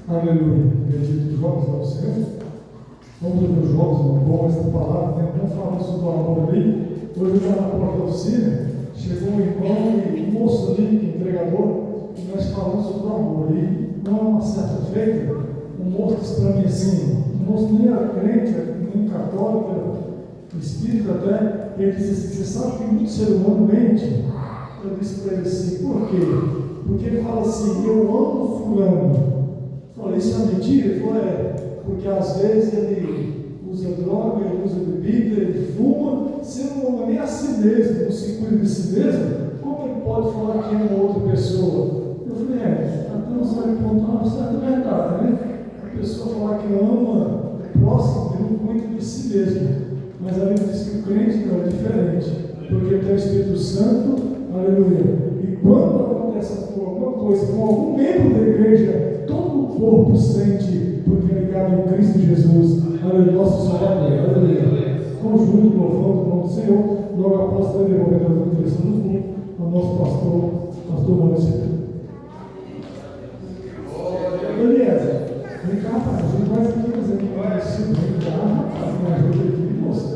Aleluia. Bendito jovens ao Senhor. Vamos ver os jovens, bom essa palavra, né? Vamos falar sobre o amor ali. Hoje eu estava na porta da oficina, chegou um irmão e um moço ali, entregador, e nós falamos sobre o amor. E não é uma certa feita, um moço disse para mim assim, um moço nem era crente, nem católico, era espírita até, ele disse assim, você sabe que muito ser humano mente? Eu disse para ele assim, por quê? Porque ele fala assim, eu amo fulano. Eu falei, isso é mentira? Ele falou, porque às vezes ele usa droga, ele usa bebida, ele fuma, você não ama nem a si mesmo, não se cuida de si mesmo, como ele pode falar que ama outra pessoa? Eu falei, até um certo ponto, uma certa verdade, né? A pessoa falar que ama o próximo, ele não cuida de si mesmo. Mas a Bíblia diz que o crente não é diferente, porque tem o Espírito Santo, aleluia. E quando acontece alguma coisa com algum membro da igreja, todo o corpo sente, porque é ligado em Cristo Jesus, aleluia, nosso Salvador, aleluia. Conjunto, louvando o nome do Senhor, logo após ter devolvido a direção do culto ao nosso pastor Maurício. Eliezer, vem cá, pai, a gente vai aqui fazer aqui uma disciplina, me ajuda aqui, moça.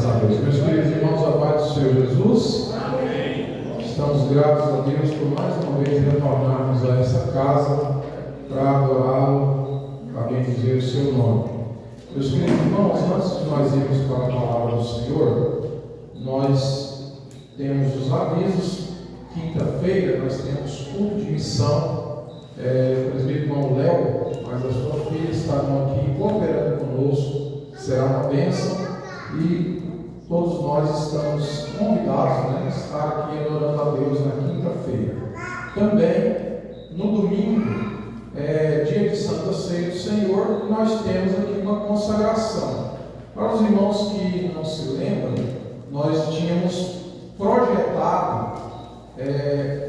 a Deus. Meus queridos irmãos, a paz do Senhor Jesus. Amém. Estamos gratos a Deus por mais uma vez retornarmos a essa casa para adorá-lo, para bendizer o seu nome. Meus queridos irmãos, antes de nós irmos para a palavra do Senhor, nós temos os avisos. Quinta-feira nós temos culto de missão. O presbítero irmão Léo, mas a sua filha estarão aqui cooperando conosco. Será uma bênção e todos nós estamos convidados a estar aqui adorando a Deus na quinta-feira. Também no domingo, dia de Santa Ceia do Senhor, nós temos aqui uma consagração. Para os irmãos que não se lembram, nós tínhamos projetado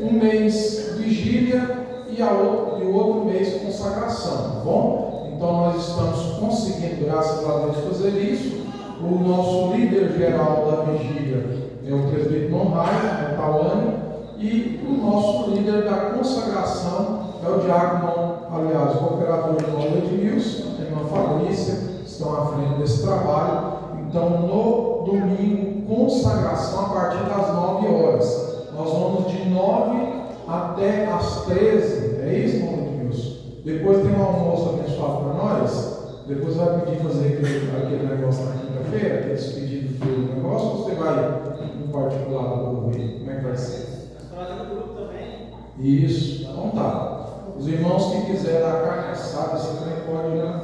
um mês vigília e o outro mês consagração, tá bom? Então nós estamos conseguindo, graças a Deus, fazer isso. O nosso líder geral da vigília é o presbítero irmão Raio, Tawane, e o nosso líder da consagração é o diácono, aliás, o operador irmão Edmilson, a irmã Fabrícia, estão à frente desse trabalho. Então, no domingo, consagração a partir das 9 horas. Nós vamos de 9 até as 13, é isso, irmão Edmilson? Depois tem um almoço abençoado para nós. Depois vai pedir fazer aquele negócio na quinta-feira, aqueles pedidos do negócio, ou você vai no particular para ouvir? Como é que vai ser? No grupo também. Isso, então tá. Os irmãos que quiserem dar carne assada, você também pode, né?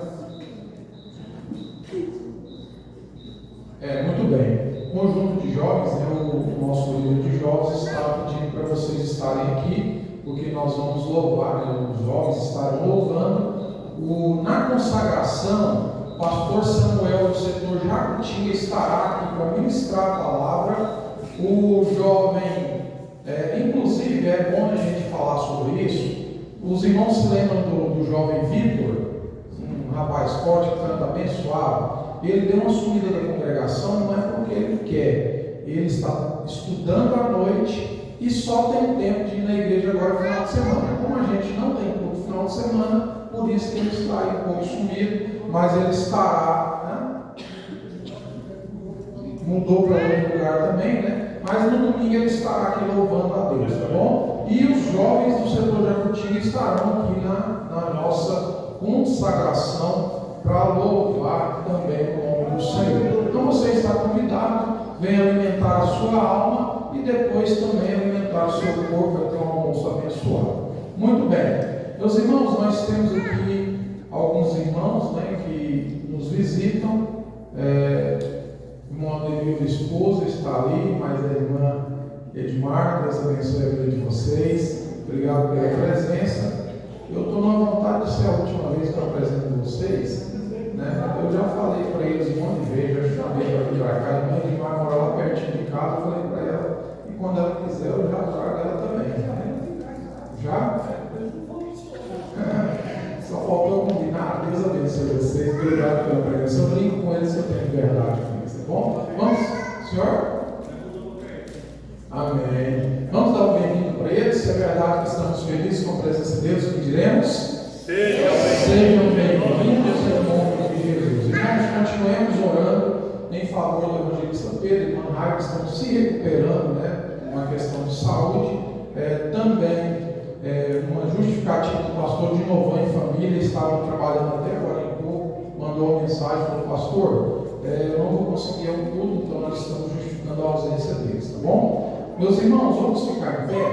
Muito bem. O conjunto de jovens, o nosso líder de jovens está pedindo para vocês estarem aqui, porque nós vamos louvar, os jovens estarão louvando. Na consagração, o pastor Samuel do setor Jacutinga estará aqui para ministrar a palavra. O jovem, inclusive é bom a gente falar sobre isso. Os irmãos se lembram do jovem Vitor, um rapaz forte que canta abençoado. Ele deu uma sumida da congregação, não é porque ele quer, ele está estudando à noite e só tem tempo de ir na igreja agora no final de semana. Como a gente não tem culto no final de semana, por isso que ele está aí um pouco sumido, mas ele estará, mudou para outro lugar também, né? Mas no domingo ele estará aqui louvando a Deus, tá bom? E os jovens do setor de Jacutinga estarão aqui na nossa consagração para louvar também o nome do Senhor. Então você está convidado, venha alimentar a sua alma e depois também alimentar o seu corpo para ter um almoço abençoado. Muito bem. Meus irmãos, nós temos aqui alguns irmãos que nos visitam. O irmão Adelio, esposa, está ali, mas a irmã Edmar, Deus abençoe a vida de vocês. Obrigado pela presença. Eu estou na vontade de ser a última vez que eu apresento vocês. Eu já falei para eles um monte de vezes, já chamei para vir para cá. A irmã Edmar mora lá pertinho de casa, eu falei para ela. E quando ela quiser, eu já trago ela também. Já? Só faltou combinar. Deus abençoe vocês. Obrigado pela presença. Eu brinco com eles que eu tenho verdade com eles, tá bom? Vamos, senhor? Amém. Vamos dar um bem-vindo para eles. Se é verdade que estamos felizes com a presença de Deus, o que diremos? Sejam bem-vindos em nome de Jesus. Irmãos, continuemos orando em favor do evangelista Pedro e irmã Raio, que estão se recuperando, uma questão de saúde. Também uma justificativa do pastor de Novan em família, estavam trabalhando até agora em pouco, mandou uma mensagem para o pastor, eu não vou conseguir o culto, então nós estamos justificando a ausência deles, tá bom? Meus irmãos, vamos ficar em pé.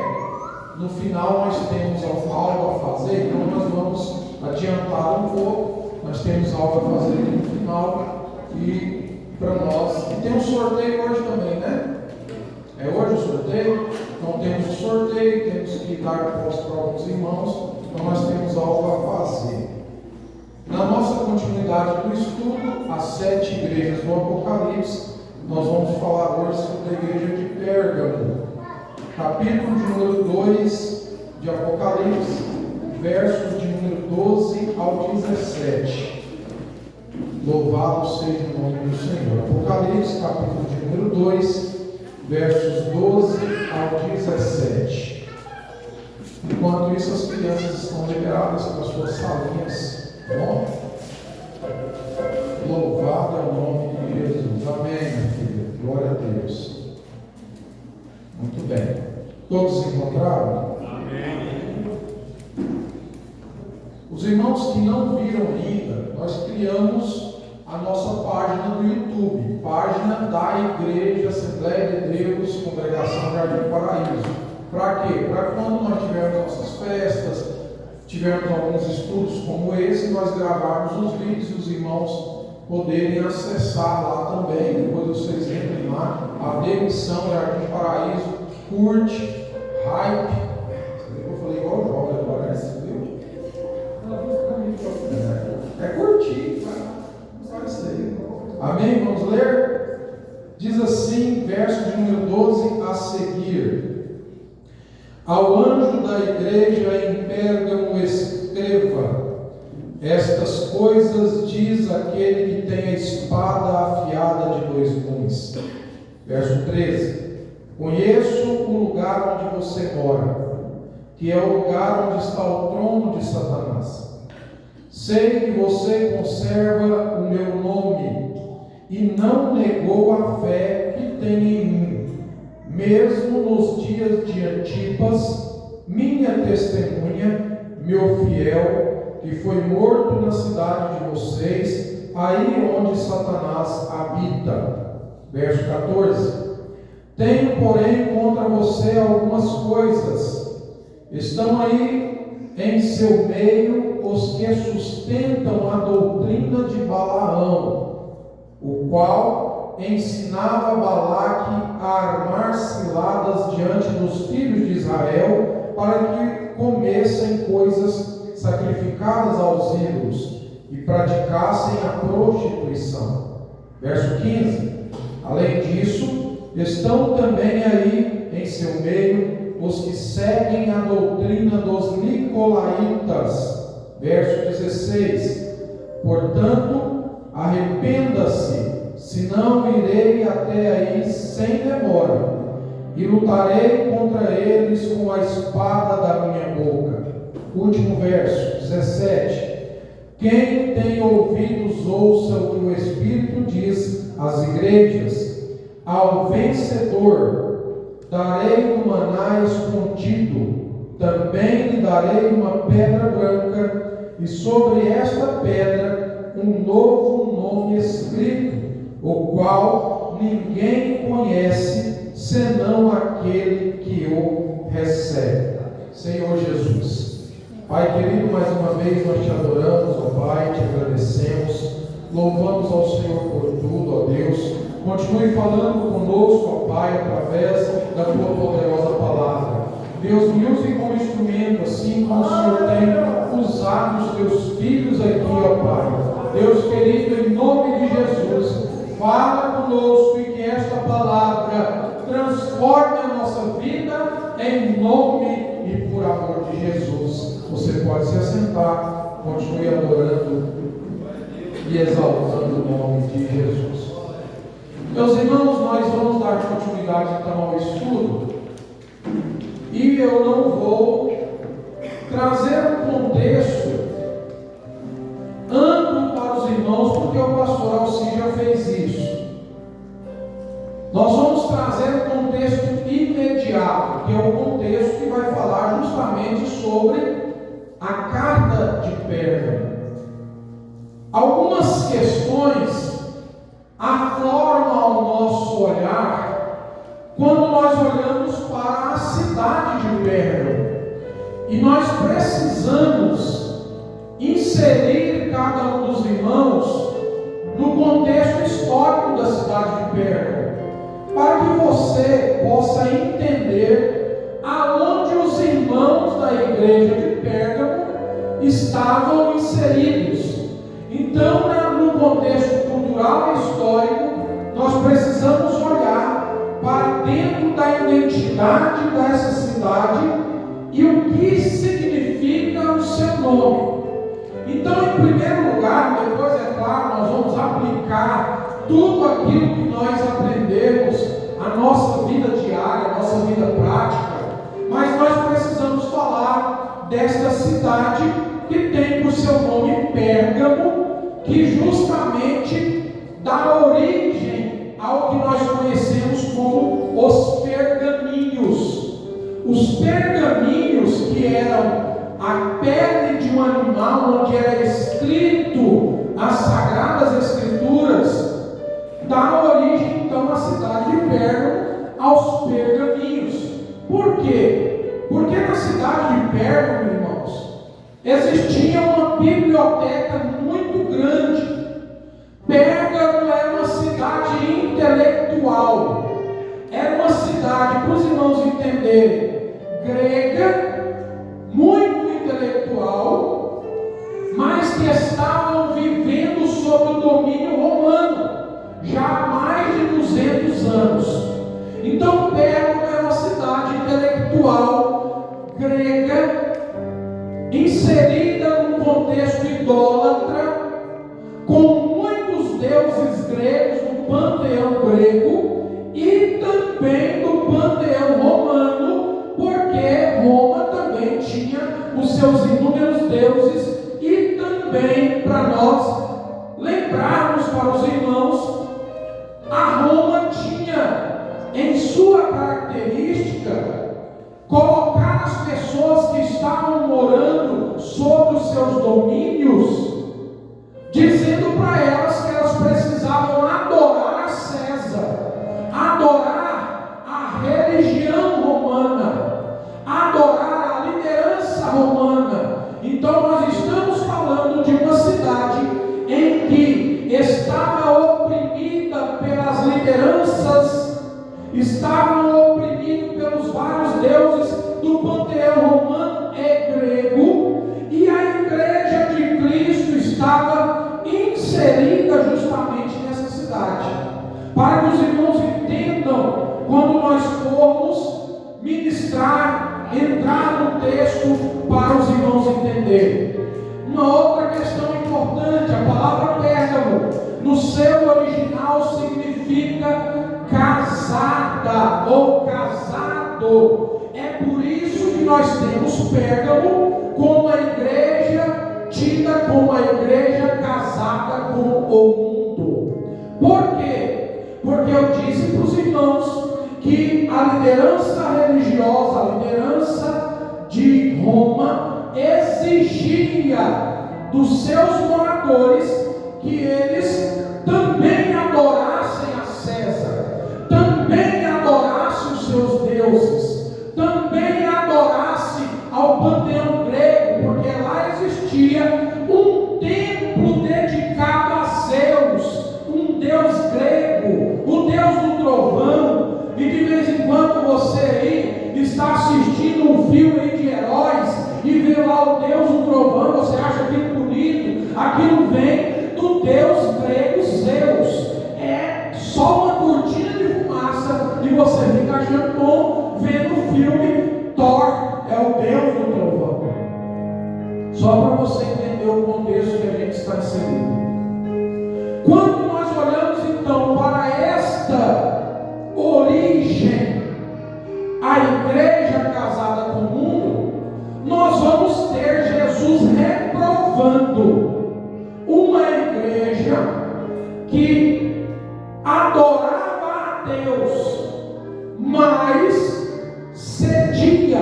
No final nós temos algo a fazer, então nós vamos adiantar um pouco, nós temos algo a fazer no final e para nós, e tem um sorteio hoje também, né? É hoje o sorteio? Então temos o sorteio, temos que dar posse para alguns irmãos, então nós temos algo a fazer. Na nossa continuidade do estudo, as 7 igrejas do Apocalipse, nós vamos falar hoje sobre a igreja de Pérgamo, capítulo de número 2 de Apocalipse, versos de número 12 ao 17. Louvado seja o nome do Senhor. Apocalipse, capítulo de número 2, versos 12 ao 17. Enquanto isso, as crianças estão liberadas para suas salinhas. Bom? Louvado é o nome de Jesus. Amém, minha filha. encontraram? Os irmãos que não viram ainda, nós criamos a nossa página no YouTube, página da Igreja Assembleia de Deus, Congregação Jardim Paraíso. Para quê? Para quando nós tivermos nossas festas, tivermos alguns estudos como esse, nós gravarmos os vídeos e os irmãos poderem acessar lá também. Depois vocês entrem lá, a Demissão Jardim Paraíso, curte, hype. Eu falei igual o jovem agora, né? É curtir, vai ser. Amém? Vamos ler? Diz assim, verso de número 12 a seguir: ao anjo da igreja em Pérgamo escreva: estas coisas diz aquele que tem a espada afiada de 2 gumes. Verso 13: conheço o lugar onde você mora, que é o lugar onde está o trono de Satanás. Sei que você conserva o meu nome e não negou a fé que tem em mim, mesmo nos dias de Antipas, minha testemunha, meu fiel, que foi morto na cidade de vocês, aí onde Satanás habita. Verso 14: tenho, porém, contra você algumas coisas. Estão aí em seu meio os que sustentam a doutrina de Balaão, o qual ensinava Balaque a armar ciladas diante dos filhos de Israel, para que comessem coisas sacrificadas aos ídolos e praticassem a prostituição. Verso 15: além disso, estão também aí em seu meio os que seguem a doutrina dos nicolaítas. Verso 16: portanto, arrependa-se, senão irei até aí sem demora, e lutarei contra eles com a espada da minha boca. Último verso, 17: quem tem ouvidos ouça o que o Espírito diz às igrejas. Ao vencedor darei um maná escondido, também lhe darei uma pedra branca, e sobre esta pedra um novo nome escrito, o qual ninguém conhece, senão aquele que o recebe. Senhor Jesus, Pai querido, mais uma vez nós te adoramos, ó Pai, te agradecemos, louvamos ao Senhor por tudo, ó Deus. Continue falando conosco, ó Pai, através da tua poderosa palavra. Deus, me use como instrumento, assim como o Senhor tem usado os teus filhos aqui, ó Pai. Deus querido, em nome de Jesus, fala conosco e que esta palavra transforme a nossa vida em nome e por amor de Jesus. Você pode se assentar, continue adorando e exaltando o nome de Jesus. Meus irmãos, nós vamos dar continuidade então ao estudo, e eu não vou trazer um contexto amplo para os irmãos, porque o pastor Alci já fez isso. Nós vamos trazer um contexto imediato, que é o contexto que vai falar justamente sobre a carta de Pérgamo. Algumas questões afloram ao nosso olhar quando nós olhamos para a cidade de Pérgamo, e nós precisamos inserir cada um dos irmãos no contexto histórico da cidade de Pérgamo, para que você possa entender aonde os irmãos da igreja de Pérgamo estavam inseridos. Então, no contexto cultural e histórico, nós precisamos olhar para dentro da identidade dessa cidade e o que significa o seu nome. Então, em primeiro lugar, depois, é claro, nós vamos aplicar tudo aquilo que nós aprendemos à nossa vida diária, à nossa vida prática, mas nós precisamos falar desta cidade que tem por seu nome Pérgamo, que justamente dá origem ao que nós conhecemos como os pergaminhos. Os pergaminhos, que eram a pele de um animal onde era escrito as Sagradas Escrituras, dá origem então à cidade de Pérgamo, aos pergaminhos. Por quê? Porque na cidade de Pérgamo, irmãos, existia uma biblioteca muito grande. Pérgamo era uma cidade intelectual, era uma cidade, para os irmãos entenderem, grega, muito intelectual, mas que estavam vivendo sob o domínio romano já há mais de 200 anos. Então Pérgamo era uma cidade intelectual grega, inserida num contexto idólatra, com muitos deuses gregos no panteão grego e também no panteão romano, porque Roma também tinha os seus inúmeros deuses. E também, para nós lembrarmos para os irmãos, a Roma tinha em sua característica colocar as pessoas que estavam morando sob os seus domínios, dizendo para elas que elas precisavam adorar a César, adorar a religião romana, adorar a liderança romana. Então nós estamos falando de uma cidade em que estava oprimida pelas lideranças, estavam oprimidos pelos vários deuses do panteão romano e grego, e a igreja de Cristo estava inserida justamente nessa cidade. Para que os irmãos entendam, quando nós formos ministrar, entrar no texto para os irmãos entenderem. Uma outra questão importante: a palavra Pérgamo, no seu original, significa casada ou casado. É por isso que nós temos Pérgamo como a igreja tida como a igreja casada com o mundo. Por quê? Porque eu disse para os irmãos que a liderança religiosa, a liderança de Roma, exigia dos seus moradores que eles também adorassem a César, também adorassem os seus deuses, também adorassem ao panteão grego, porque lá existia um templo dedicado a Zeus, um deus grego, o deus do trovão. E de vez em quando você aí está assistindo um filme de heróis e vê lá o deus do trovão, você acha aquilo bonito, aquilo vem do deus grego Zeus. É só uma cortina de fumaça e você fica achando bom vendo o filme Thor, é o deus do trovão. Só para você entender o contexto que a gente está inserido. Quando nós olhamos então para esta origem, a igreja casada com o mundo, nós vamos ter Jesus reprovando uma igreja que adorava a Deus, mas cedia,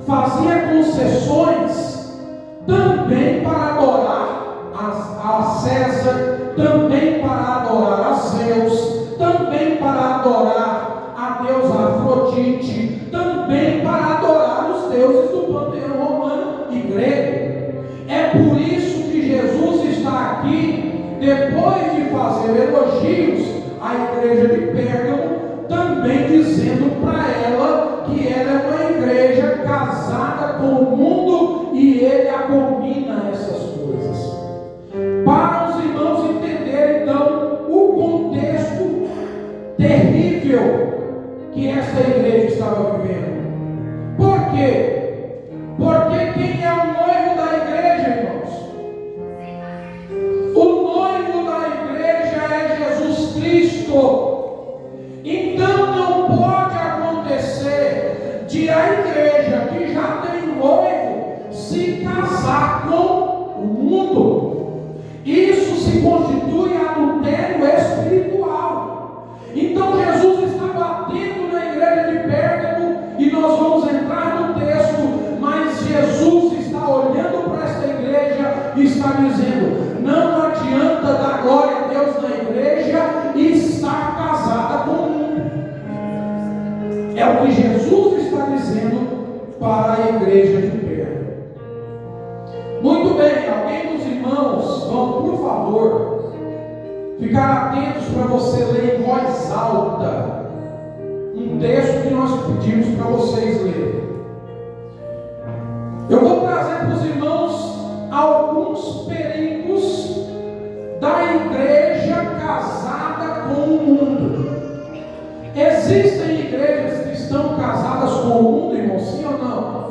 fazia concessões também para adorar a César, também para adorar a Zeus, também para adorar a deusa Afrodite, também para adorar os deuses do panteão romano e grego. É por isso que Jesus está aqui, depois de fazer elogios à igreja de Pérgamo, também dizendo para ela que ela é uma igreja casada com o mundo e ele abomina essas coisas. Para os irmãos entenderem então o contexto terrível que esta igreja estava vivendo. Por quê? Porque quem é o noivo da igreja, irmãos? O noivo da igreja é Jesus Cristo. Então não pode acontecer de a igreja que já tem noivo se casar com o mundo. Isso se constitui adultério espiritual. Então Jesus está batendo na igreja de Pérgamo, e nós vamos entrar o que Jesus está dizendo para a igreja de Perga. Muito bem, alguém dos irmãos vão, por favor, ficar atentos para você ler em voz alta um texto que nós pedimos para vocês lerem. Eu vou trazer para os irmãos alguns perigos da igreja casada com o mundo. Existem igrejas que estão casadas com o mundo, irmão, sim ou não?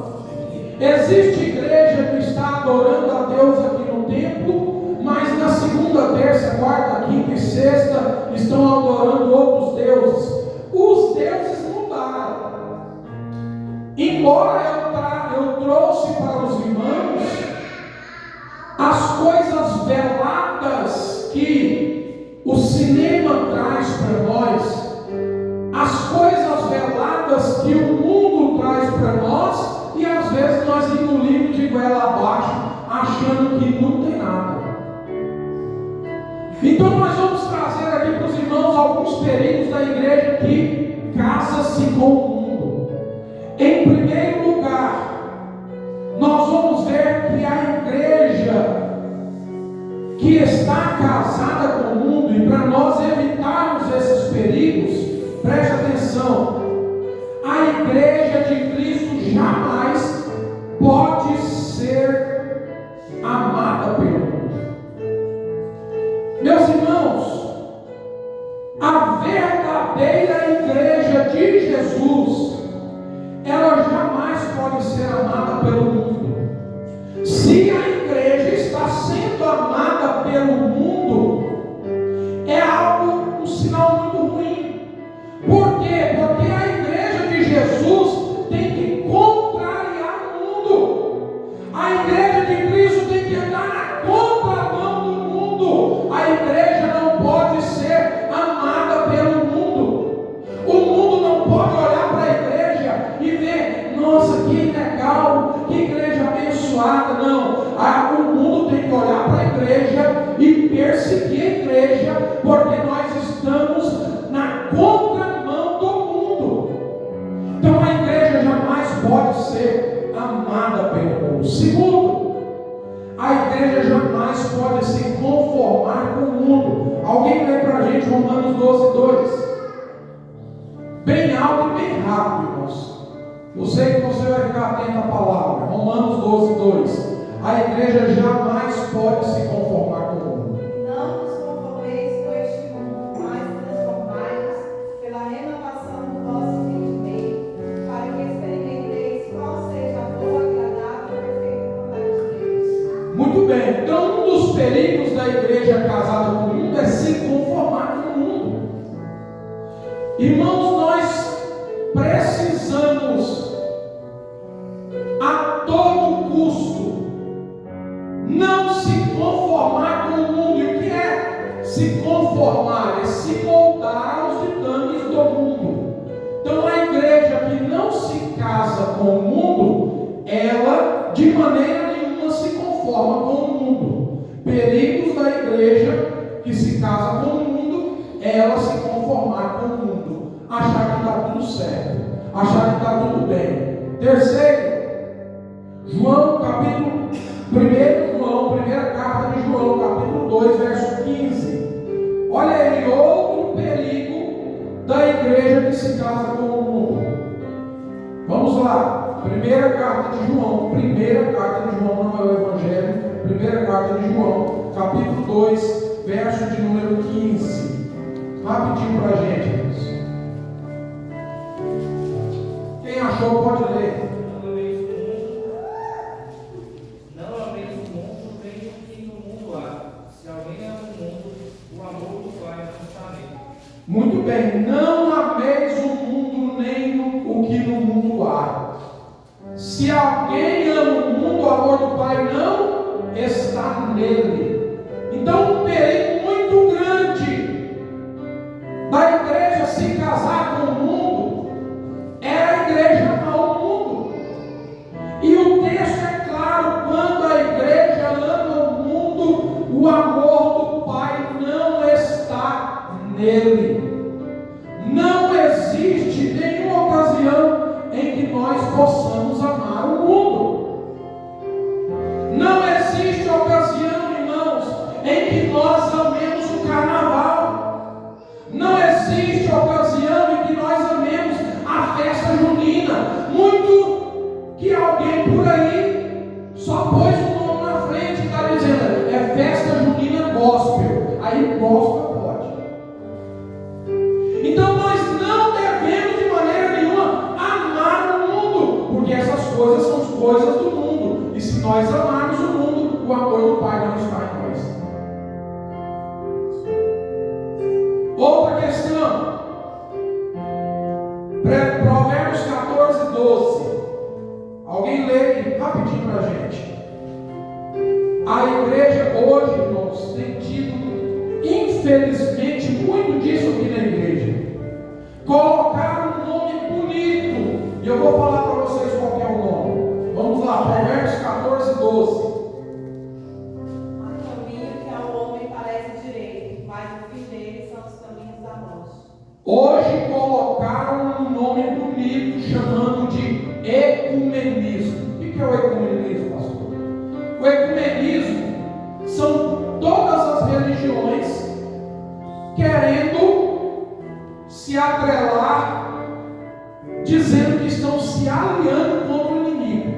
Existe igreja que está adorando a Deus aqui no templo, mas na segunda, terça, quarta, quinta e sexta estão adorando outros deuses. Os deuses mudaram. Embora eu trouxe para os irmãos as coisas veladas que o cinema traz para nós, as coisas veladas que o mundo traz para nós, e às vezes nós engolimos de goela abaixo, achando que não tem nada. Então nós vamos trazer aqui para os irmãos alguns perigos da igreja que casa-se com o mundo. Em primeiro lugar, nós vamos ver que a igreja que está casada com o mundo, e para nós evitarmos esses perigos, preste atenção, a igreja de Cristo jamais pode ser amada pelo mundo. Meus irmãos, a verdadeira igreja de Jesus, ela jamais pode ser amada pelo mundo. Se a igreja está sendo amada pelo mundo, é algo, um sinal muito ruim. Por quê? Porque a igreja de Jesus tem que contrariar o mundo. A igreja de Cristo tem que andar na contramão do mundo. A igreja não pode ser amada pelo mundo. O mundo não pode olhar para a igreja e ver, nossa, que legal, que igreja abençoada. Não, o mundo tem que olhar para a igreja e perseguir a igreja, porque nós estamos na contramão do mundo. Então a igreja jamais pode ser amada pelo mundo. Segundo, a igreja jamais pode se conformar com o mundo. Alguém lê para a gente Romanos 12:2. Bem alto e bem rápido, irmãos. Eu sei que você vai ficar atento à palavra. Romanos 12:2. A igreja jamais pode se conformar com o mundo. Não vos conformeis com este mundo, mas transformai-vos pela renovação do vosso entendimento, para que experimenteis qual seja a boa, agradável e perfeita vontade de Deus. Muito bem, então um dos perigos da igreja casada com o mundo é se conformar com o mundo. Irmãos, nós precisamos a todo custo não se conformar com o mundo. E o que é se conformar? É se moldar aos ditames do mundo. Então a igreja que não se casa com o mundo, ela de maneira nenhuma se conforma com o mundo. Perigos da igreja que se casa com o mundo é ela se conformar com o mundo, achar que está tudo certo, achar que está tudo bem. Terceiro, João capítulo 1 João, primeira carta de João, capítulo 2, verso 15. Olha aí outro perigo da igreja que se casa com o mundo. Vamos lá, primeira carta de João, não é o Evangelho, primeira carta de João, capítulo 2, verso de número 15. Rapidinho para a gente, irmãos. Quem achou pode ler. Muito bem, não ameis o mundo nem o que no mundo há. Se alguém ama o mundo, o amor do Pai não está nele. Então um perigo muito grande da igreja se casar com o mundo é a igreja amar o mundo. E o texto é claro, quando a igreja ama o mundo, o amor do Pai não está nele. Não existe nenhuma ocasião possamos amar o mundo. Não existe ocasião, irmãos, em que nós amemos o carnaval. Não existe ocasião em que nós amemos a festa junina. Muito que alguém por aí só pôs o nome na frente e está dizendo, é festa junina gospel. Aí gospel pode. Então nós não devemos de maneira nenhuma amar o mundo, porque essas coisas são as coisas do mundo. E se nós amarmos o mundo, o amor do Pai não está em nós. Outra questão. Provérbios 14, 12. Alguém lê rapidinho para a gente. A igreja hoje, irmãos, tem tido, infelizmente, muito disso aqui na igreja. Colocar um nome bonito. E eu vou falar para vocês qual que é o nome. Vamos lá, Provérbios 14, 12. Há caminho que ao homem parece direito, mas o fim dele são os caminhos da morte. Hoje colocaram um nome bonito, chamando de ecumenismo. O que é o ecumenismo, pastor? O ecumenismo são todas as religiões querendo se atrelar, dizendo que estão se aliando contra o inimigo.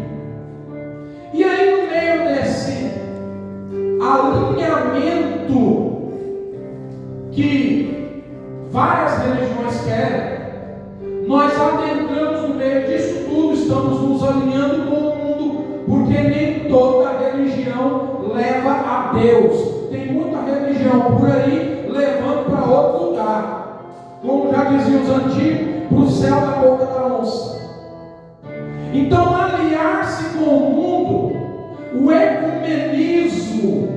E aí, no meio desse alinhamento que várias religiões querem, nós adentramos no meio disso tudo, estamos nos alinhando com o mundo, porque nem toda religião leva a Deus. Tem muita religião por aí levando para outro lugar, como já diziam os antigos, para o céu da boca da onça. Então, aliar-se com o mundo, o ecumenismo,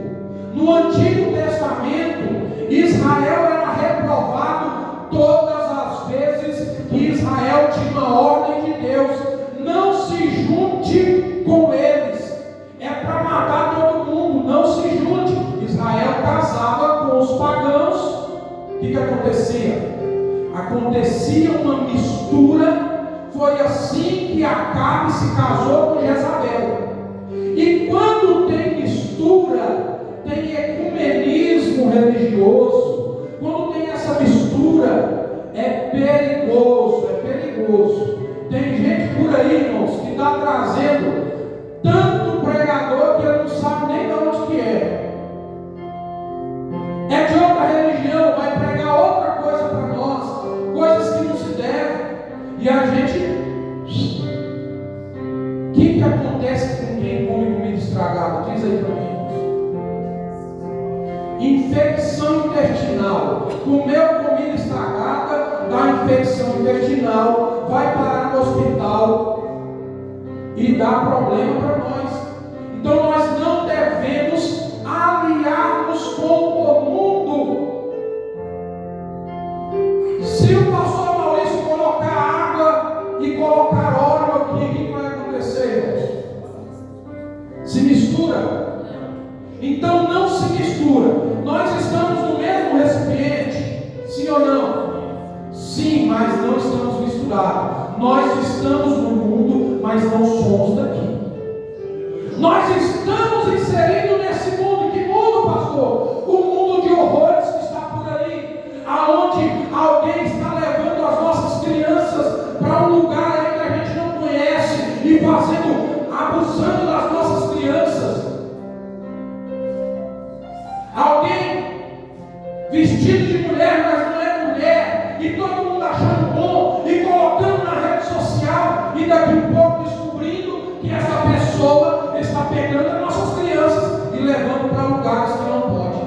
no Antigo Testamento, Israel era reprovado todas as vezes que Israel tinha uma ordem de Deus: não se junte com eles, é para matar todo mundo, não se junte. Israel casava com os pagãos. O que acontecia? Acontecia uma mistura. Foi assim que Acabe se casou com Jezabel. E quando tem mistura, tem ecumenismo religioso. Quando tem essa mistura, é perigoso, é perigoso. Tem gente por aí, irmãos, que está trazendo tanto pregador que ele não sabe nem de onde que é. É de outra religião, vai pregar outra coisa para nós, coisas que não se devem. E a gente, o que acontece com quem come comida estragada? Diz aí para mim. Infecção intestinal. Comeu comida estragada, dá infecção intestinal, vai parar no hospital e dá problema para nós. Então nós não devemos aliar-nos com o mundo. Se o pastor Maurício colocar água e colocar óleo aqui, o que vai acontecer, irmãos? Se mistura. Então não se mistura. Nós estamos no mesmo recipiente, sim ou não? Sim, mas não estamos misturados. Nós estamos no mundo, mas não somos daqui. Nós estamos inseridos nesse mundo. Que mundo, pastor? O mundo de horrores que está por aí, aonde alguém está levando as nossas crianças para um lugar aí que a gente não conhece e abusando das nossas crianças. Alguém vestido de mulher, mas não é mulher, e todo mundo achando bom e colocando na rede social, e daqui a pouco descobrindo que essa pessoa está pegando as nossas crianças e levando para lugares que não pode.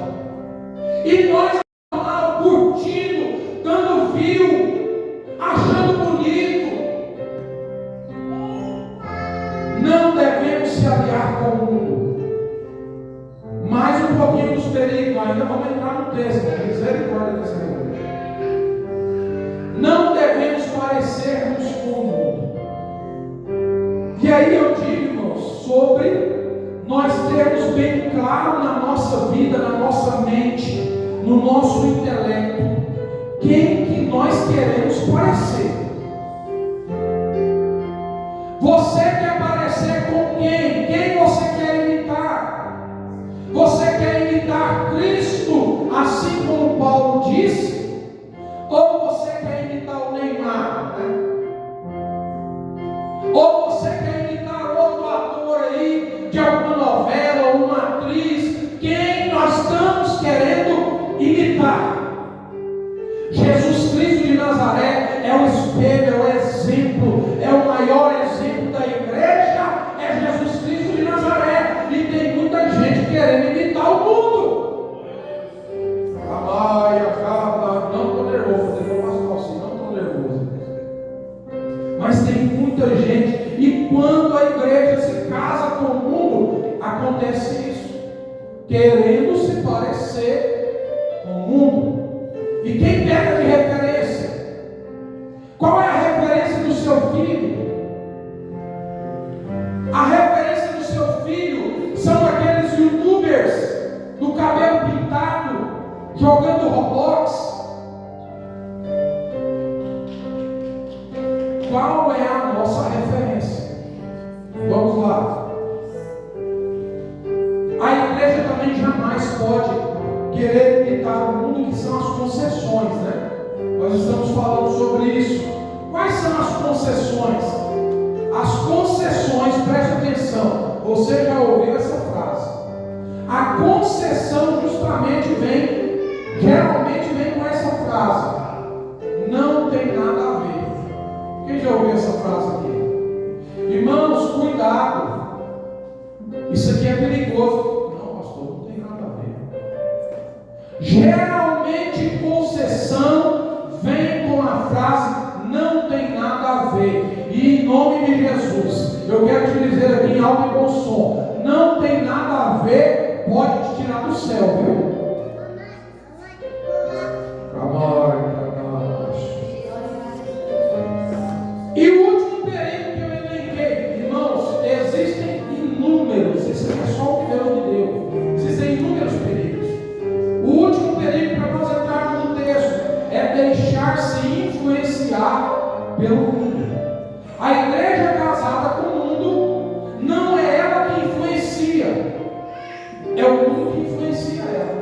E nós estamos lá curtindo, dando view, achando bonito. Não devemos se aliar com o mundo. Mais um pouquinho dos perigos, ainda vamos entrar no texto, misericórdia dessa igreja. Não devemos parecermos com o mundo. E aí eu digo, irmãos, sobre nós termos bem claro na nossa vida, na nossa mente, no nosso intelecto, quem que nós queremos parecer. Jesus Cristo de Nazaré é o espelho, é o exemplo, é o maior exemplo da igreja, é Jesus Cristo de Nazaré. E tem muita gente querendo imitar o mundo. Não estou nervoso, eu faço assim, não estou nervoso. Mas tem muita gente, e quando a igreja se casa com o mundo, acontece isso, querendo se parecer com o mundo. E quem pega de referência? Qual é a referência do seu filho? A referência do seu filho são aqueles youtubers do cabelo pintado, jogando Roblox. Qual é a nossa referência? Vamos lá. A igreja também jamais pode querer imitar o mundo, que são as concessões, né? Nós estamos falando sobre isso. Quais são as concessões? As concessões, preste atenção, você já ouviu essa frase. A concessão justamente geralmente vem com essa frase: não tem nada a ver. Quem já ouviu essa frase aqui? Irmãos, cuidado. Isso aqui é perigoso. Não, pastor, não tem nada a ver. Geralmente concessão vem com a frase não tem nada a ver. E em nome de Jesus, eu quero te dizer aqui em alto e bom som: não tem nada a ver, pode te tirar do céu, viu? E o último perigo que eu elenquei, irmãos, existem inúmeros, isso é só o Deus de Deus, existem inúmeros perigos. O último perigo, para nós entrarmos no texto, é deixar-se influenciar pelo mundo. A igreja casada com o mundo, não é ela que influencia, é o mundo que influencia ela.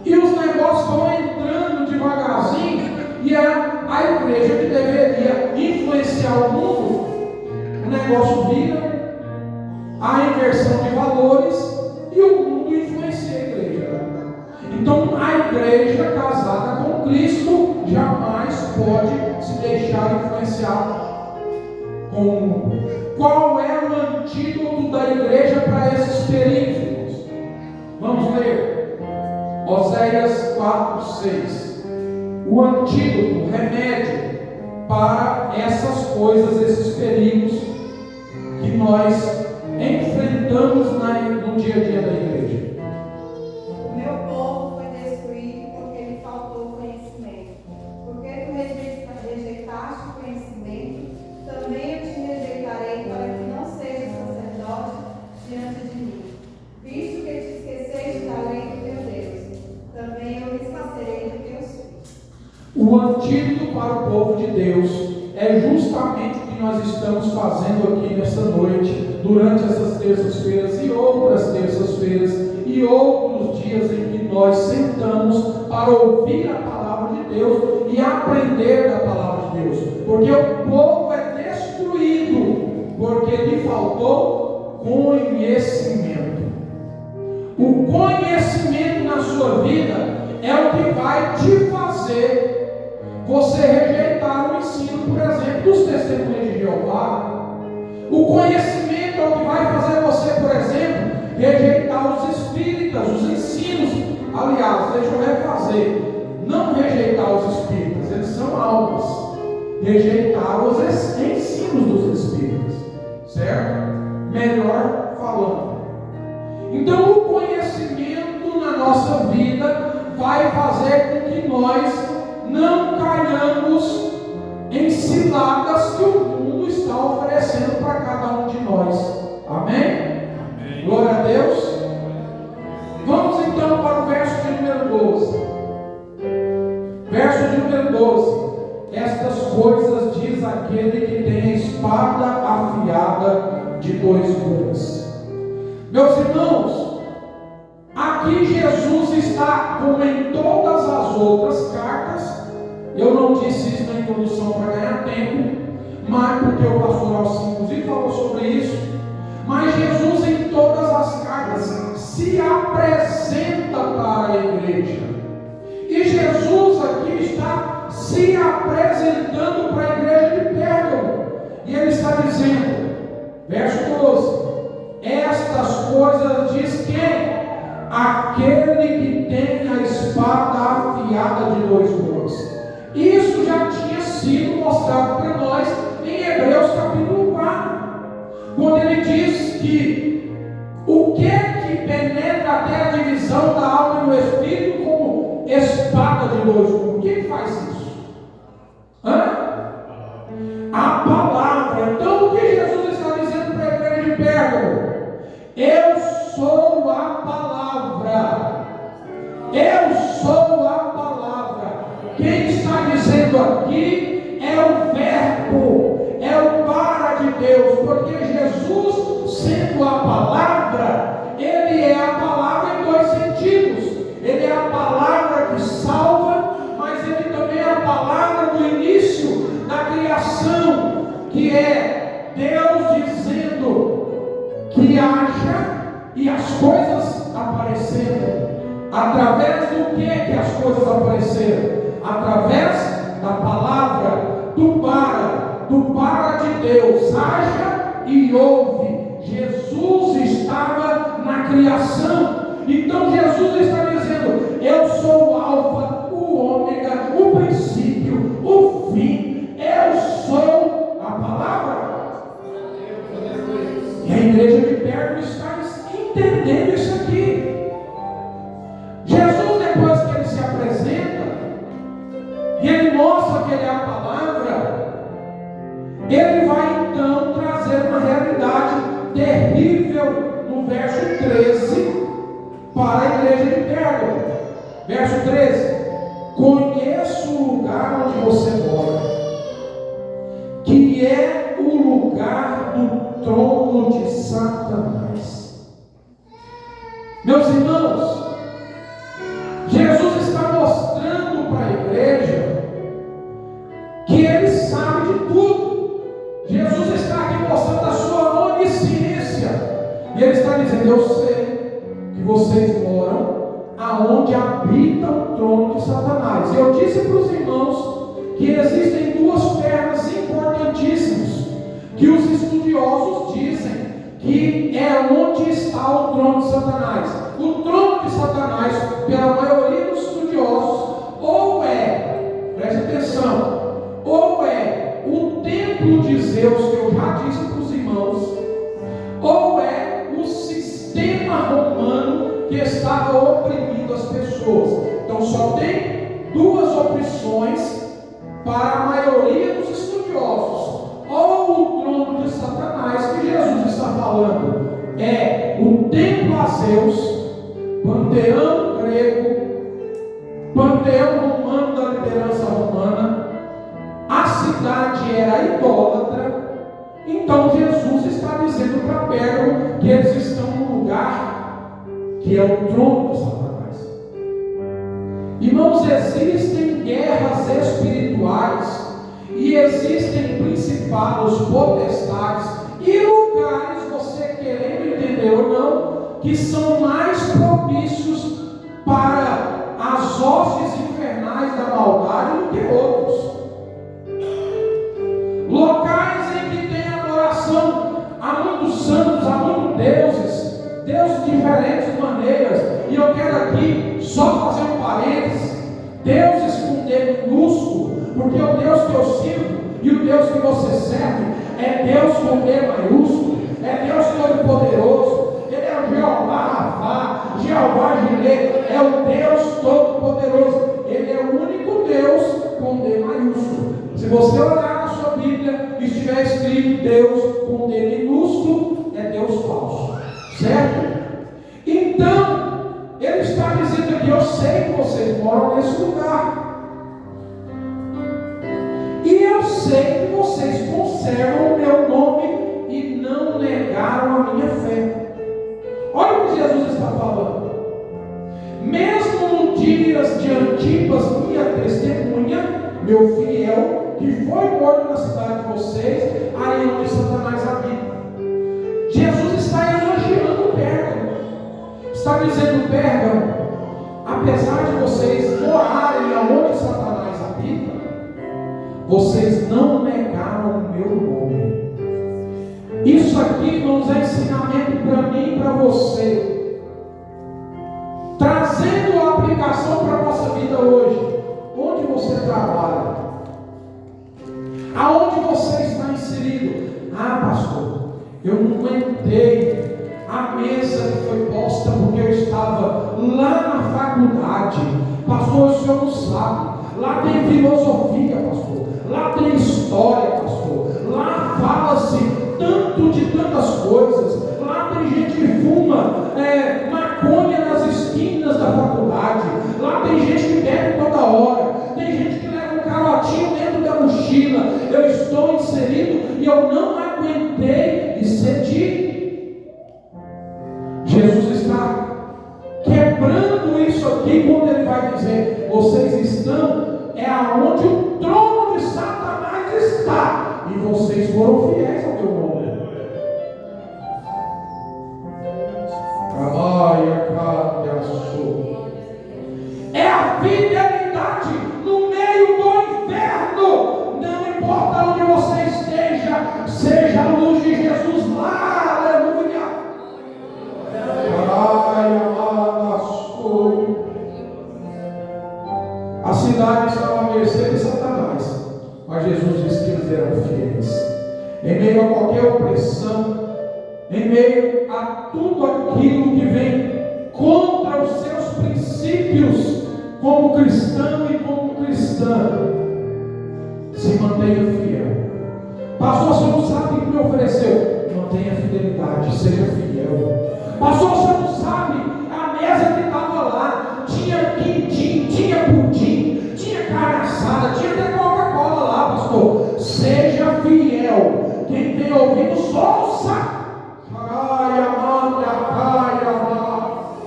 E os negócios vão entrando devagarzinho, e a igreja que deveria influenciar o mundo, o negócio vira a inversão de valores e o mundo influencia a igreja. Então a igreja casada com Cristo jamais pode se deixar influenciar com o mundo. Qual é o antídoto da igreja para esses perigos? Vamos ler Oséias 4:6. O antídoto, o remédio para essas coisas, esses perigos que nós enfrentamos no dia a dia da igreja. O meu povo foi destruído porque lhe faltou conhecimento. Porque tu rejeitaste o conhecimento, também eu te rejeitarei para que não sejas sacerdote diante de mim. Visto que te esqueceste da lei do teu Deus, também eu me esquecerei de teus filhos. O antídoto para o povo de Deus é justamente o que nós estamos fazendo aqui nessa noite, durante essas terças-feiras e outras terças-feiras e outros dias em que nós sentamos para ouvir a palavra de Deus e aprender da palavra de Deus. Porque o povo é destruído porque lhe faltou conhecimento. O conhecimento na sua vida é o que vai te fazer você rejeitar o ensino, por exemplo, dos testemunhos de Jeová. O conhecimento é o que vai fazer você, por exemplo, rejeitar os espíritas, os ensinos. Aliás, deixa eu refazer: não rejeitar os espíritas, eles são almas. Rejeitar os ensinos dos espíritas, certo? Melhor falando. Então, o conhecimento na nossa vida vai fazer com que nós não caiamos em ciladas que o mundo está oferecendo para cada um de nós. Amém? Amém. Glória a Deus. Vamos então para o verso de número 12. Verso de número 12. Estas coisas diz aquele que tem a espada afiada de dois gumes. Meus irmãos, aqui Jesus está, como em todas as outras cartas. Eu não disse isso na introdução para ganhar tempo, mas porque o pastor Alcim inclusive falou sobre isso. Mas Jesus em todas as cartas se apresenta para a igreja. E Jesus Jesus aqui está se apresentando para a igreja de Pérgamo. E ele está dizendo, verso 12: estas coisas diz quem? Aquele que tem a espada afiada de 2 gumes. Isso já tinha sido mostrado para nós em Hebreus capítulo 4, quando ele diz que o que penetra até a divisão da alma e do espírito como espada de 2 gumes. Quem faz isso? A palavra. Então o que Jesus está dizendo para a igreja de Pérgamo? Eu sou a palavra. Eu sou a palavra. Quem está dizendo aqui é o verbo, é o para de Deus, porque Jesus, sendo a palavra, ele é a palavra em 2 sentidos. Ele é a palavra que salva, mas ele também é a palavra do início da criação, que é Deus dizendo que haja e as coisas apareceram. Através do que as coisas apareceram? Através da palavra, do para de Deus, haja e houve. Jesus estava na criação. Então Jesus está dizendo, eu sou o alfa, o ômega, o princípio, o fim. Eu sou a palavra. E a igreja de Pérgamo está entendendo isso aqui. Jesus, depois que ele se apresenta e ele mostra que ele é a palavra, ele vai então trazer uma realidade terrível no verso 13 para a igreja de Pérgamo. Verso 13: conheço o lugar onde você mora, que é o lugar do trono de Satanás. Meus irmãos, Jesus está mostrando para a igreja que ele sabe de tudo. Jesus está aqui mostrando a sua onisciência. E ele está dizendo, eu sei que vocês moram aonde habita o trono de Satanás. Eu disse para os irmãos que existem 2 pernas importantíssimas, que os estudiosos dizem que é onde está o trono de Satanás. O trono de Satanás, pela maioria dos estudiosos, ou é, preste atenção, ou é o templo de Zeus, que eu já disse para os irmãos, ou é o sistema romano que estava oprimindo as pessoas. Então só tem 2 opções para a maioria dos estudiosos. Ou o trono de Satanás, que Jesus está falando, é o templo a Zeus, panteão grego, panteão romano da liderança romana. A cidade era idólatra. Então Jesus está dizendo para Pérgamo que eles estão no lugar que é o trono de Satanás. Irmãos, existem guerras espirituais e existem principados, potestades e lugares, você querendo entender ou não, que são mais propícios para as hostes infernais da maldade do que outros. Locais em que tem adoração a muitos santos, a muitos deuses de diferentes maneiras. E eu quero aqui só fazer um parênteses: deuses com D minúsculo, porque o Deus que eu sirvo e o Deus que você serve é Deus com D maiúsculo, é Deus todo-poderoso. Ele é o Jeová Rafá, Jeová Jireh, é o Deus todo-poderoso. Ele é o único Deus com D maiúsculo. Se você olhar na sua Bíblia e estiver escrito Deus com D minúsculo, é Deus falso, certo? Então, ele está dizendo aqui, eu sei que vocês moram nesse lugar, e eu sei que vocês conservam o meu nome e não negaram a minha fé. Olha o que Jesus está falando. Mesmo nos dias de Antipas, minha testemunha, meu fiel, que foi morto na cidade de vocês, aí onde Satanás habita. Jesus está elogiando Pérgamo. Está dizendo, Pérgamo, apesar de vocês morarem aonde Satanás habita, vocês não negaram o meu nome. Isso aqui, irmãos, é ensinamento para mim e para você, trazendo a aplicação para a nossa vida hoje. Onde você trabalha? Aonde você está inserido? Ah, pastor, eu não aguentei a mesa que foi posta porque eu estava lá na faculdade. Pastor, o senhor não sabe. Lá tem filosofia, pastor. Lá tem história, pastor. Lá fala-se tanto de tantas coisas. Lá tem gente que fuma maconha nas esquinas da faculdade. Lá tem gente que bebe toda hora. Tem gente que leva um calotinho dentro da mochila. Eu estou inserido e eu não aguentei e cedi. Jesus está quebrando isso aqui quando ele vai dizer: vocês estão aonde o trono de Satanás está, e vocês foram fiéis ao meu nome. É a fidelidade no meio do inferno. Não importa onde você esteja, seja a luz de Jesus lá. Aleluia. A cidade estava à mercê de Satanás, mas Jesus disse que eles eram fiéis. Em meio a qualquer opressão, em meio a tudo aquilo que vem contra os seus princípios, como cristão e como cristã, se mantenha fiel. Pastor, você não sabe o que me ofereceu? Mantenha a fidelidade, seja fiel. Pastor, você não sabe, a mesa que estava lá tinha quindim, tinha pudim, tinha carne assada, tinha até Coca-Cola lá, pastor. Seja fiel. Quem tem ouvido, ouça.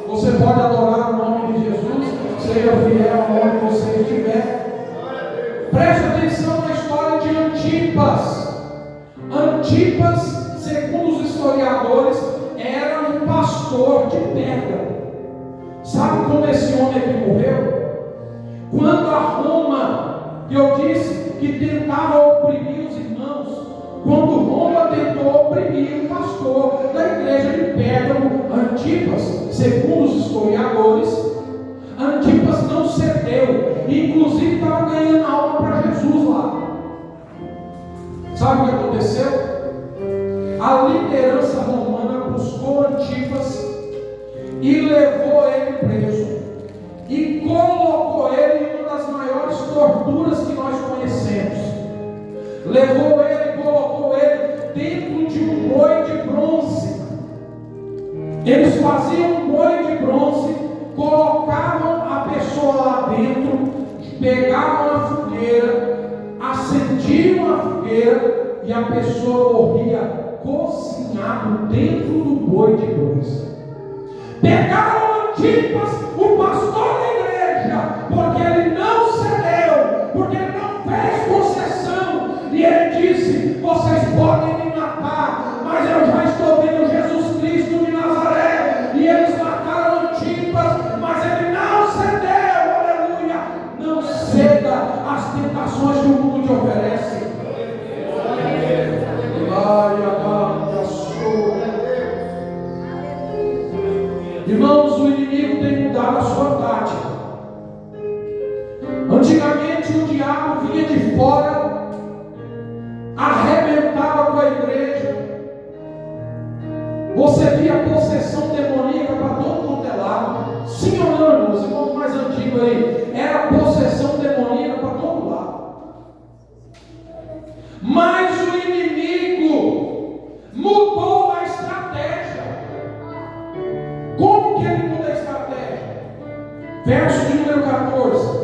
Você pode adorar o nome de Jesus, seja fiel onde você estiver. Preste atenção na história de Antipas. Antipas, segundo os historiadores, era um pastor de Pérgamo. Sabe como esse homem aqui morreu? Quando a Roma, que eu disse que tentava oprimir os irmãos, quando Roma tentou oprimir o pastor da igreja de Pérgamo, Antipas, segundo os historiadores, Antipas não cedeu, inclusive estava ganhando alma para Jesus lá. Sabe o que aconteceu? A liderança romana buscou Antipas e levou ele preso e colocou ele em uma das maiores torturas que nós conhecemos. Levou ele e colocou ele dentro de um boi de bronze. Eles faziam um boi de bronze, colocavam a pessoa lá dentro, pegavam a fogueira, acendiam a fogueira e a pessoa morria cozinhado dentro do boi de bronze. Pegaram Antipas, o pastor da igreja, porque ele não cedeu, porque ele não fez concessão, e ele disse: vocês podem me matar, mas eu já estou vendo Jesus Cristo de Nazaré. E eles mataram Antipas, mas ele não cedeu. Aleluia. Não ceda às tentações que o mundo te oferece. Irmãos, o inimigo tem mudado a sua tática. Antigamente o diabo vinha de fora, arrebentava com a igreja. Você via possessão demoníaca para todo quanto é lado. Sim ou não, irmãos? Irmãos mais antigos aí, era possessão demoníaca para todo lado. Mas o inimigo mudou a estratégia. Como que ele muda a estratégia? Verso de número 14: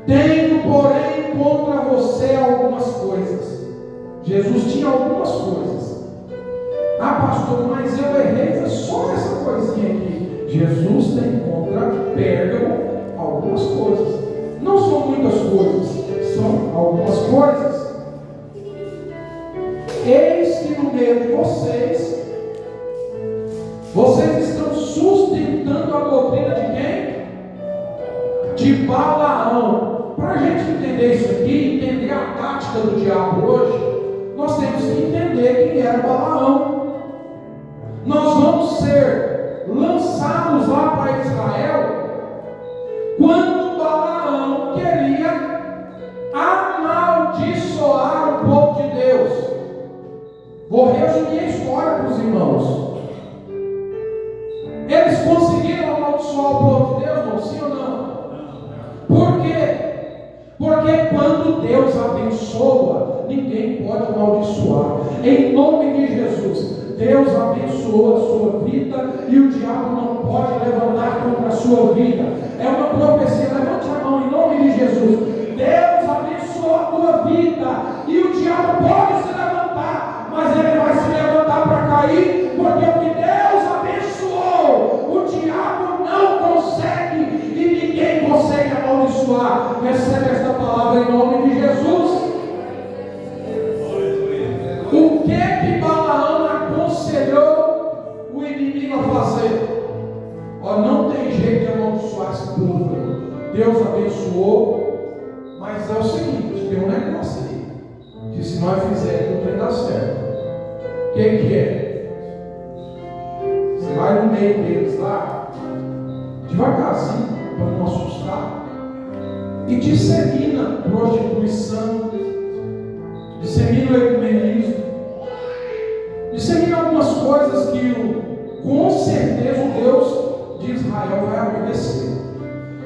tenho, porém, contra você algumas coisas. Jesus tinha algumas coisas. Ah, pastor, mas eu errei, foi só essa coisinha aqui. Jesus tem contra Pérgamo algumas coisas. Não são muitas coisas, são algumas coisas. Eis que no meio de vocês estão sustentando a doutrina de quem? de Balaão. Para a gente entender isso aqui, entender a tática do diabo hoje, nós temos que entender quem era Balaão. Nós vamos ser lançados lá para Israel quando Balaão queria amaldiçoar o povo de Deus. Vou resumir a história para os irmãos. Eles conseguiram amaldiçoar o povo de Deus, não? Sim ou não? Por quê? Porque quando Deus abençoa, ninguém pode amaldiçoar. Em nome de Jesus, Deus abençoa a sua vida e o diabo não pode levantar contra a sua vida. É uma profecia. Levante a mão em nome de Jesus. Deus abençoa a tua vida e o diabo pode se levantar, mas ele vai se levantar para cair, porque o que Deus abençoou, o diabo não consegue e ninguém consegue amaldiçoar. Recebe esta palavra em nome de Jesus. O que Balaão aconselhou o inimigo a fazer? Não tem jeito de amaldiçoar esse povo. Deus abençoou, mas é o seguinte, tem um negócio aí, que se nós fizermos, não tem dar certo. O que é? Você vai no meio deles lá, devagarzinho, para não assustar, e dissemina prostituição, dissemina o ecumenismo, dissemina algumas coisas que com certeza o Deus de Israel vai obedecer.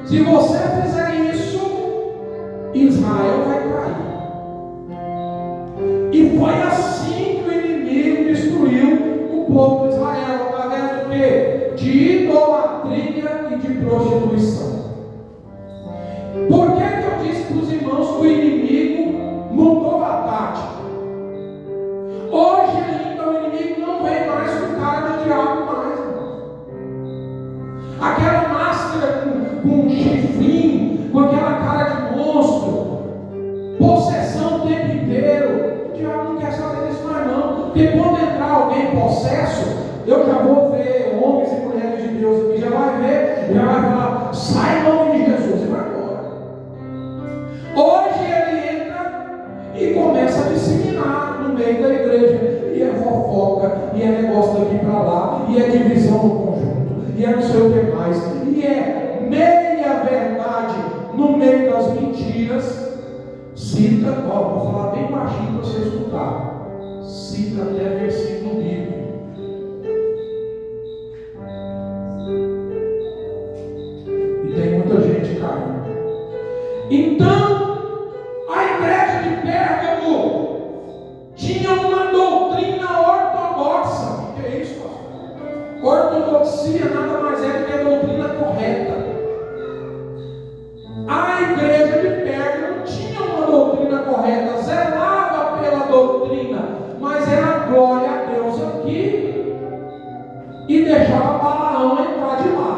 Se você fizer isso, Israel vai cair. E foi assim que o inimigo destruiu o povo de Israel, através do quê? De idolatria e de prostituição. Por que eu disse para os irmãos que o inimigo mudou a tática? Hoje ainda o inimigo não vem mais com cara de diabo mais, irmãos. Aquela máscara com um chifrinho, com aquela cara de monstro, possessão o tempo inteiro. O diabo não quer saber disso mais não. Porque quando entrar alguém possesso, eu já vou ver homens e mulheres de Deus aqui, já vai ver, já vai falar, sai em nome de Jesus e vai embora. Hoje ele entra e começa a disseminar no meio da igreja, e é fofoca, e é negócio daqui para lá, e é divisão no conjunto, e é não sei o que mais, e é meia verdade no meio das mentiras. Cita, vou falar bem baixinho para você escutar, cita até versículo bíblico. E tem muita gente caindo. Então, a igreja de Pérgamo tinha uma doutrina ortodoxa. O que é isso, pastor? Ortodoxia nada mais é do que a doutrina correta. A igreja de Pérgamo tinha uma doutrina correta, zelava pela doutrina, mas era glória a Deus aqui e deixava Balaão entrar de lá.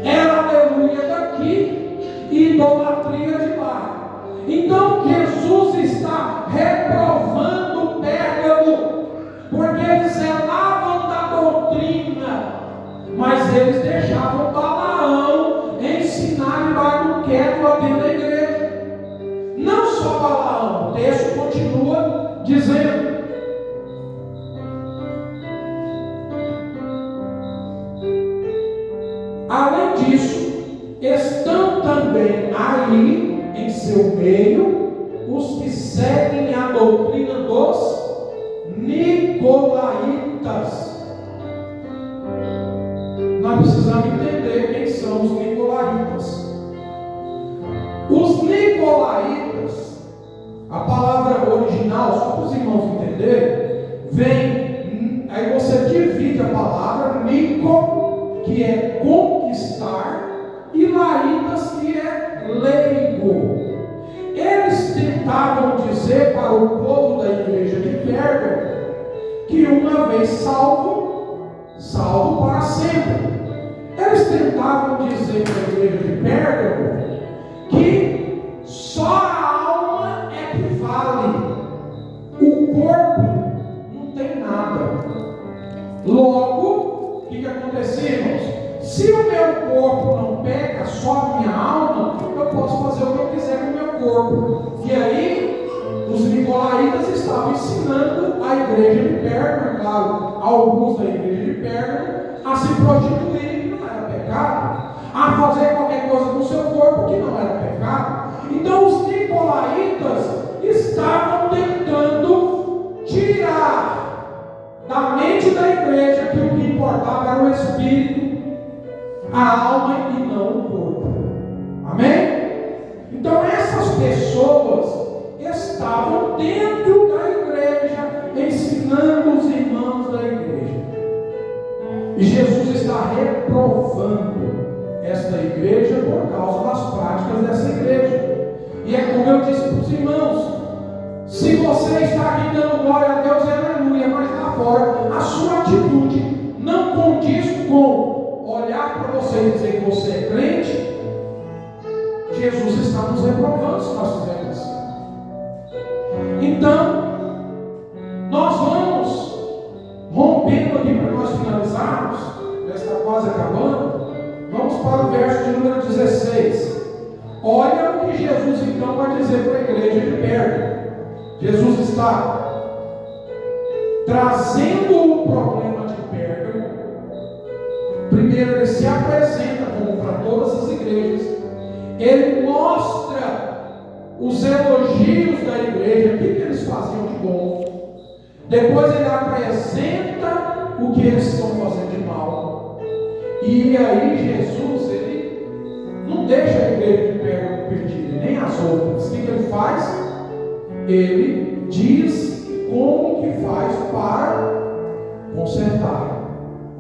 Era aleluia daqui e idolatria de lá. Então Jesus está reprovando Pérgamo, porque eles zelavam da doutrina, mas eles deixavam Balaão ensinar e dar um quieto lá dentro da igreja. Não só Balaão, o texto continua dizendo. Além disso, estão também ali em seu meio os que seguem a doutrina dos nicolaítas. Nós precisamos entender quem são os nicolaítas. Os nicolaítas, a palavra original, só para os irmãos entenderem, vem, aí você divide a palavra nico, que é conquistar, e laítas, que é leigo. Eles tentavam dizer para o povo da igreja de Pérgamo que uma vez salvo, salvo para sempre. Eles tentavam dizer para a igreja de Pérgamo que só a alma é que vale, o corpo não tem nada. Logo, o que acontecia, irmãos? Se o meu corpo não peca, só a minha alma não, eu posso fazer o que eu quiser com o meu corpo. E aí, os nicolaítas estavam ensinando a igreja de Pérgamo, claro, alguns da igreja de Pérgamo, a se prostituírem, que não era pecado, a fazer qualquer coisa com o seu corpo, que não era pecado. Então, os nicolaítas estavam tentando tirar da mente da igreja que o que importava era o espírito, a alma e não o corpo. Amém? Então essas pessoas estavam dentro da igreja, ensinando os irmãos da igreja. E Jesus está reprovando esta igreja por causa das práticas dessa igreja. E é como eu disse para os irmãos: se você está aqui dando glória a Deus, aleluia, mas lá fora a sua atitude não condiz com olhar para você e dizer que você é crente, Jesus está nos reprovando se nós fizermos assim. Então, nós vamos rompendo aqui para nós finalizarmos, já está quase acabando. Vamos para o verso de número 16. Olha o que Jesus então vai dizer para a igreja de Pérgamo. Jesus está trazendo o problema de Pérgamo. Primeiro, ele se apresenta como para todas as igrejas. Ele mostra os elogios da igreja, o que eles faziam de bom. Depois ele apresenta o que eles estão fazendo de mal. E aí Jesus, ele não deixa a igreja de Pérgamo perdida, nem as outras. O que ele faz? Ele diz como que faz para consertar.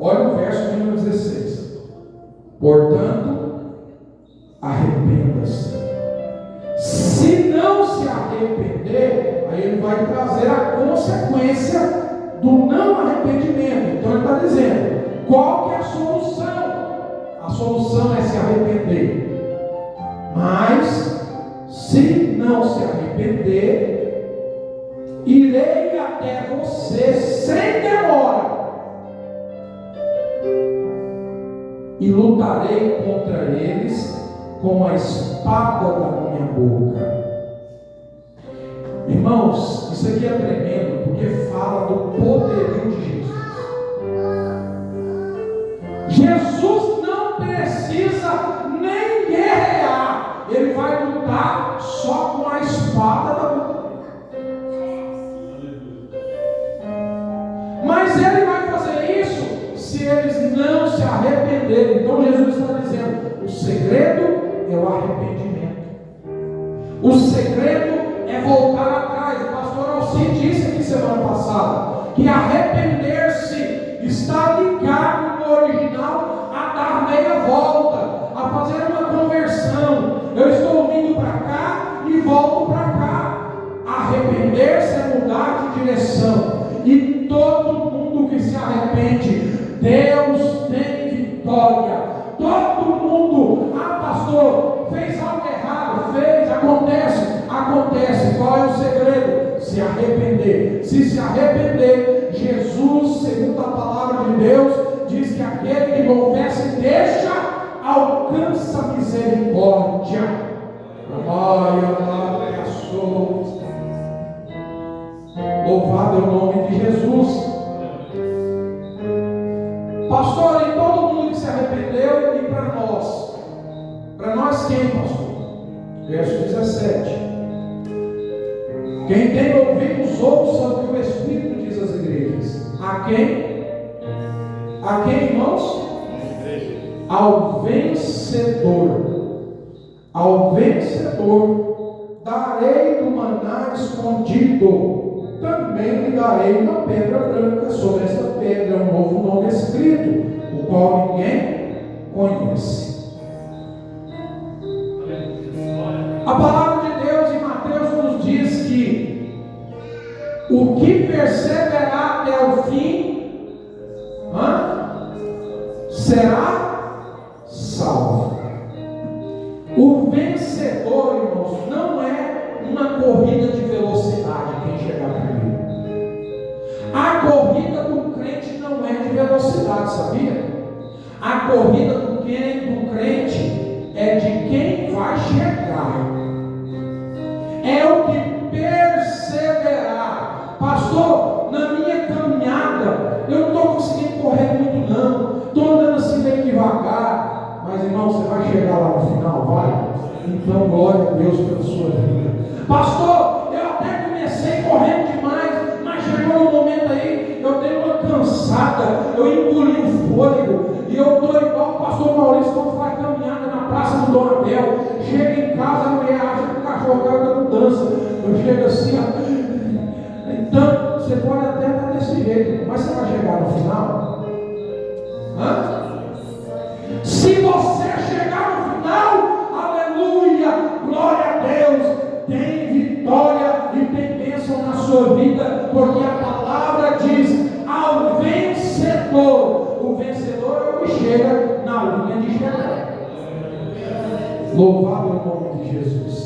Olha o verso de número 16. Portanto, arrependa-se. Se não se arrepender, aí ele vai trazer a consequência do não arrependimento. Então ele está dizendo, qual que é a solução? A solução é se arrepender. Mas, se não se arrepender, irei até você sem demora e lutarei contra eles com a espada da minha boca. Irmãos, isso aqui é tremendo, porque fala do poderio de Jesus. Jesus não precisa nem guerrear, ele vai lutar só com a espada da boca. Mas ele vai fazer isso se eles não se arrependerem. Então Jesus está dizendo, o segredo é o arrependimento. O segredo é voltar atrás. O pastor Alci disse aqui semana passada que arrepender-se está ligado no original a dar meia volta, a fazer uma conversão. Eu estou vindo para cá e volto para cá. Arrepender-se é mudar de direção. E todo mundo que se arrepende, Deus tem vitória. Todo mundo, pastor, fez algo errado, fez, acontece. Qual é o segredo? Se arrepender. Se arrepender, Jesus, segundo a palavra de Deus, diz que aquele que confessa e deixa, alcança misericórdia. Louvado é o nome de Jesus. Pastor, e todo mundo que se arrependeu, e para nós? Para nós quem, pastor? Verso 17. Quem tem ouvidos, ouça o que o Espírito diz às igrejas. A quem? A quem, irmãos? Ao vencedor. Ao vencedor darei do maná escondido. Também lhe darei uma pedra branca. Sobre esta pedra um novo nome escrito, o qual ninguém conhece. A palavra de Deus em Mateus nos diz que o que perseverar até o fim será salvo. O vencedor, irmãos, não é uma corrida de velocidade quem chegar primeiro. A corrida do crente não é de velocidade, sabia? A corrida do crente é de quem vai é o que perseverar. Pastor, na minha caminhada, eu não estou conseguindo correr muito não, estou andando assim bem devagar, mas irmão, você vai chegar lá no final, vai? Então glória a Deus pela sua vida. Pastor, eu até comecei correndo demais, mas chegou um momento aí, eu dei uma cansada, eu engoli o fôlego, e eu estou igual o pastor Maurício quando faz caminhada na praça do Dom Abel. Chega em casa, a mulher acha que o cachorro está dando dança. Eu chego assim, ó. Então, você pode até estar desse jeito, mas você vai chegar no final? Hã? Se você chegar no final, aleluia, glória a Deus, tem vitória e tem bênção na sua vida, porque a palavra diz: ao vencedor. O vencedor é o que chega na linha de chegada. Louvado é o nome de Jesus.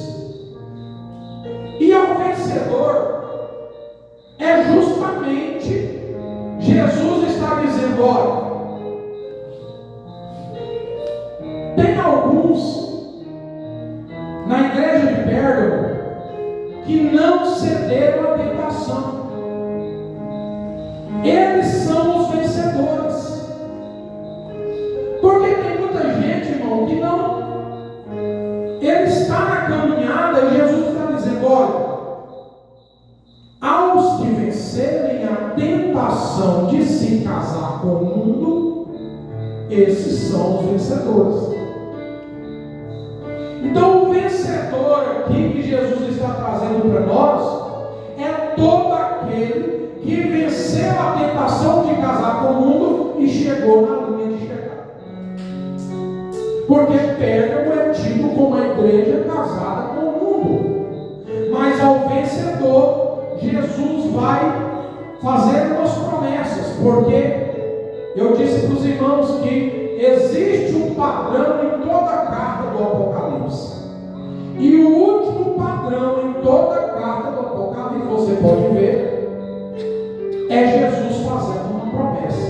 E ao vencedor é justamente Jesus está dizendo: olha, tem alguns na igreja de Pérgamo que não cederam à tentação. Eles são os vencedores. Porque tem muita gente, irmão, que não. Ele está na caminhada e Jesus está dizendo: olha, aos que vencerem a tentação de se casar com o mundo, esses são os vencedores. Então, o vencedor aqui que Jesus está trazendo para nós é todo aquele que venceu a tentação de casar com o mundo e chegou na linha de chegada. Porque Pérgamo é tido como a igreja casada com o mundo. Mas ao vencedor, Jesus vai fazer umas promessas. Porque eu disse para os irmãos que existe um padrão em toda a carta do Apocalipse. E o último padrão em toda a carta do Apocalipse, você pode ver, é Jesus fazendo uma promessa.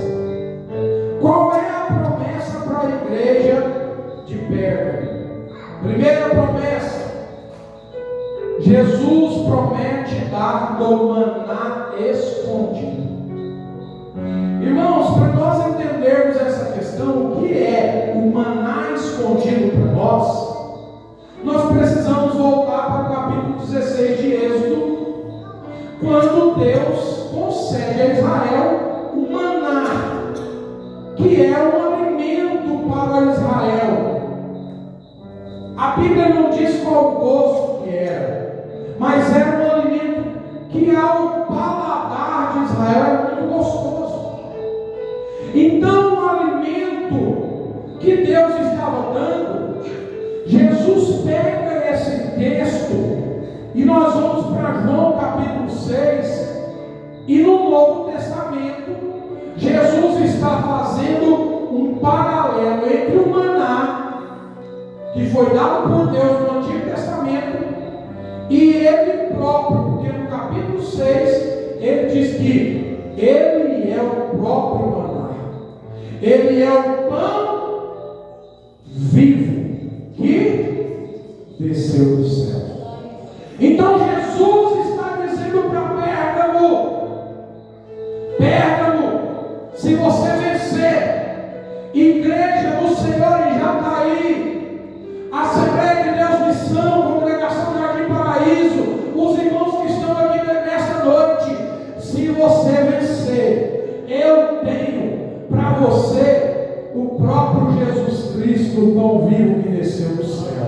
Qual é a promessa para a igreja de Pérgamo? Primeira promessa: Jesus promete dar do maná escondido. Irmãos, para nós entendermos essa questão, o que é o maná escondido para nós precisamos voltar para o capítulo 16 de Êxodo, quando Deus concede a Israel o maná, que é um alimento para Israel. A Bíblia não diz qual gosto que era, mas era um alimento que ao paladar de Israel era muito gostoso. Então, o alimento que Deus estava dando, Jesus pega esse texto e nós vamos para João capítulo 6, e no Novo Testamento Jesus está fazendo um paralelo entre o maná que foi dado por Deus no Antigo Testamento e ele próprio, porque no capítulo 6 ele diz que ele é o próprio maná, ele é o pão vivo que desceu do céu. Então Jesus está dizendo para Pérgamo, se você vencer, igreja do Senhor em Jataí, Assembleia de Deus Missão, Congregação Jardim Paraíso, os irmãos que estão aqui nesta noite, se você vencer, eu tenho para você o próprio Jesus Cristo, o pão vivo que desceu do céu.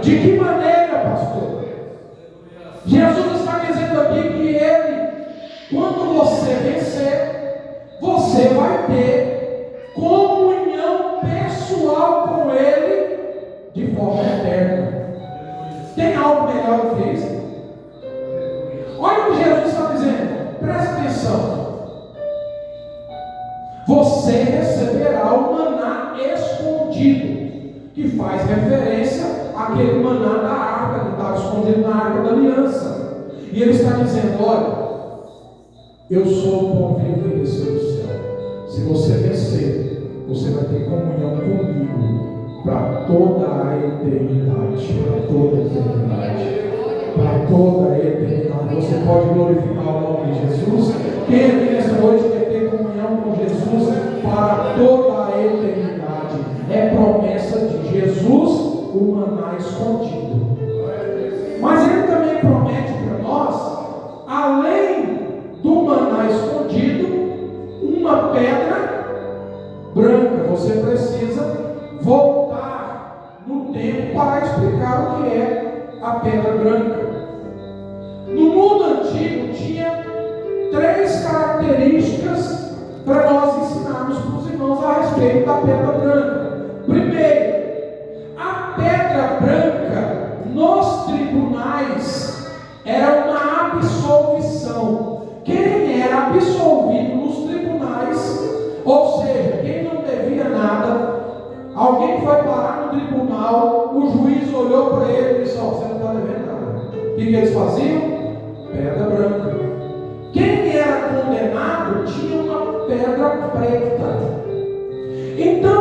De que maneira, pastor? Jesus está dizendo aqui que ele, quando você vencer, você vai ter comunhão pessoal com ele de forma eterna. Tem algo melhor do que isso? Olha o que Jesus está dizendo, presta atenção. Você receberá o maná escondido, que faz referência àquele maná da arca, que estava escondido na arca da aliança. E ele está dizendo: olha, eu sou o pão vivo que desceu do céu. Se você vencer, você vai ter comunhão comigo para toda a eternidade. Para toda a eternidade. Para toda toda a eternidade. Você pode glorificar o nome de Jesus. Quem aqui nessa noite quer ter comunhão com Jesus para toda a eternidade? É promessa de Jesus, o maná escondido. Mas ele também promete para nós, além do maná escondido, uma pedra branca. Você precisa voltar no tempo para explicar o que é a pedra branca. No mundo antigo tinha 3 características para nós ensinarmos para os irmãos a respeito da pedra branca. Primeiro, a pedra branca nos tribunais era uma absolvição. Quem era absolvido nos tribunais, ou seja, quem não devia nada, alguém foi parar no tribunal, o juiz olhou para ele e disse: você não está devendo nada. O que eles faziam? Pedra branca. Quem era condenado tinha uma pedra preta. Então,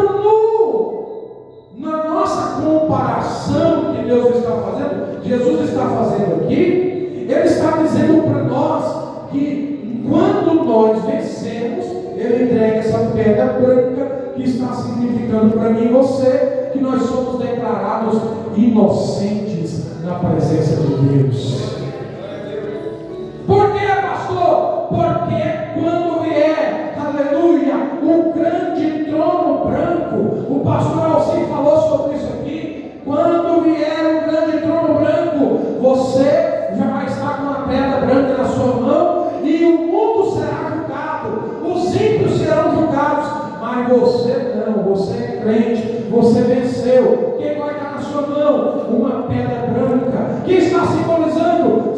na nossa comparação que Deus está fazendo, Jesus está fazendo aqui, Ele está dizendo para nós que quando nós vencemos, Ele entrega essa pedra branca que está significando para mim e você que nós somos declarados inocentes na presença de Deus. Por que, pastor? Porque quando vier, aleluia, o grande trono branco, o pastor Alci falou sobre isso aqui. Quando vier o grande trono branco, você já vai estar com uma pedra branca na sua mão e o mundo será julgado, os ímpios serão julgados, mas você não, você é crente, você venceu. Quem vai estar na sua mão? Uma pedra branca, que está simbolizando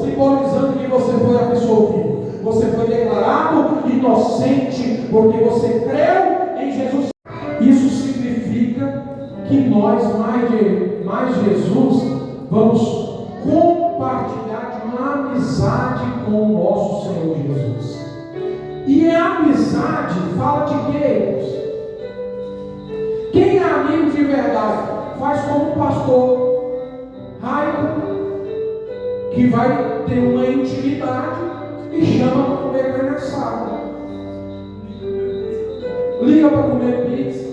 que você foi absolvido, você foi declarado inocente, porque você creu em Jesus. Isso significa que nós, mais Jesus, vamos compartilhar de uma amizade com o nosso Senhor Jesus. E a amizade fala de quê? Quem é amigo de verdade faz como o pastor Raico, que vai ter uma intimidade e chama para comer carne assada, liga para comer pizza,